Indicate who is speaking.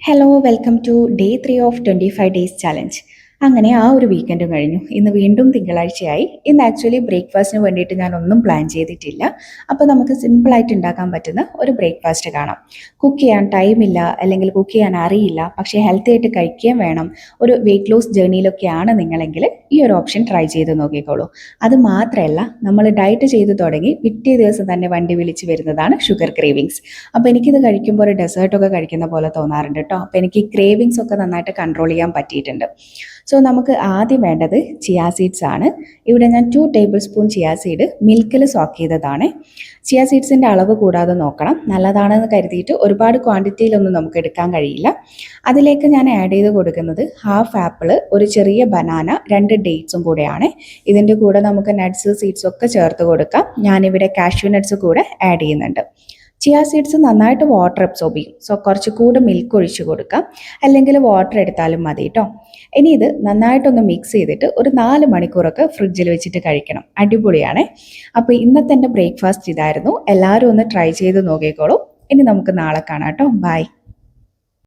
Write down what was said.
Speaker 1: Hello welcome to day 3 of 25 days challenge. അങ്ങനെ ആ ഒരു വീക്കെൻഡും കഴിഞ്ഞു. ഇന്ന് വീണ്ടും തിങ്കളാഴ്ചയായി. ഇന്ന് ആക്ച്വലി ബ്രേക്ക്ഫാസ്റ്റിന് വേണ്ടിയിട്ട് ഞാൻ ഒന്നും പ്ലാൻ ചെയ്തിട്ടില്ല. അപ്പോൾ നമുക്ക് സിമ്പിളായിട്ട് ഉണ്ടാക്കാൻ പറ്റുന്ന ഒരു ബ്രേക്ക്ഫാസ്റ്റ് കാണാം. കുക്ക് ചെയ്യാൻ ടൈമില്ല, അല്ലെങ്കിൽ കുക്ക് ചെയ്യാൻ അറിയില്ല, പക്ഷേ ഹെൽത്തി ആയിട്ട് കഴിക്കുകയും വേണം, ഒരു വെയിറ്റ് ലോസ് ജേർണിയിലൊക്കെയാണ് നിങ്ങളെങ്കിൽ ഈ ഒരു ഓപ്ഷൻ ട്രൈ ചെയ്ത് നോക്കിക്കോളൂ. അത് മാത്രമല്ല, നമ്മൾ ഡയറ്റ് ചെയ്ത് തുടങ്ങി പിറ്റേ ദിവസം തന്നെ വണ്ടി വിളിച്ച് വരുന്നതാണ് ഷുഗർ ക്രേവിങ്സ്. അപ്പോൾ എനിക്കിത് കഴിക്കുമ്പോൾ ഒരു ഡെസേർട്ടൊക്കെ കഴിക്കുന്ന പോലെ തോന്നാറുണ്ട് കേട്ടോ. അപ്പോൾ എനിക്ക് ഈ ക്രേവിങ്സ് ഒക്കെ നന്നായിട്ട് കൺട്രോൾ ചെയ്യാൻ പറ്റിയിട്ടുണ്ട്. സോ നമുക്ക് ആദ്യം വേണ്ടത് ചിയാ സീഡ്സ് ആണ്. ഇവിടെ ഞാൻ 2 ടേബിൾ സ്പൂൺ ചിയാ സീഡ് മിൽക്കിൽ സോക്ക് ചെയ്തതാണ്. ചിയാ സീഡ്സിൻ്റെ അളവ് കൂടാതെ നോക്കണം. നല്ലതാണെന്ന് കരുതിയിട്ട് ഒരുപാട് ക്വാണ്ടിറ്റിയിലൊന്നും നമുക്ക് എടുക്കാൻ കഴിയില്ല. അതിലേക്ക് ഞാൻ ആഡ് ചെയ്ത് കൊടുക്കുന്നത് ഹാഫ് ആപ്പിള്, ഒരു ചെറിയ ബനാന, 2 ഡേറ്റ്സും കൂടെയാണ്. ഇതിൻ്റെ കൂടെ നമുക്ക് നട്ട്സ് സീഡ്സ് ഒക്കെ ചേർത്ത് കൊടുക്കാം. ഞാനിവിടെ കാഷ്യൂ നട്ട്സ് കൂടെ ആഡ് ചെയ്യുന്നുണ്ട്. ചിയാ സീഡ്സ് നന്നായിട്ട് വാട്ടർ അബ്സോർബ് ചെയ്യും. സോ കുറച്ച് കൂടെ മിൽക്ക് ഒഴിച്ച് കൊടുക്കാം, അല്ലെങ്കിൽ വാട്ടർ എടുത്താലും മതി കേട്ടോ. ഇനി ഇത് നന്നായിട്ടൊന്ന് മിക്സ് ചെയ്തിട്ട് ഒരു 4 മണിക്കൂറൊക്കെ ഫ്രിഡ്ജിൽ വെച്ചിട്ട് കഴിക്കണം. അടിപൊളിയാണ്. അപ്പോൾ ഇന്നത്തെ എൻ്റെ ബ്രേക്ക്ഫാസ്റ്റ് ഇതായിരുന്നു. എല്ലാവരും ഒന്ന് ട്രൈ ചെയ്ത് നോക്കിക്കോളൂ. ഇനി നമുക്ക് നാളെ കാണാം കേട്ടോ. ബൈ.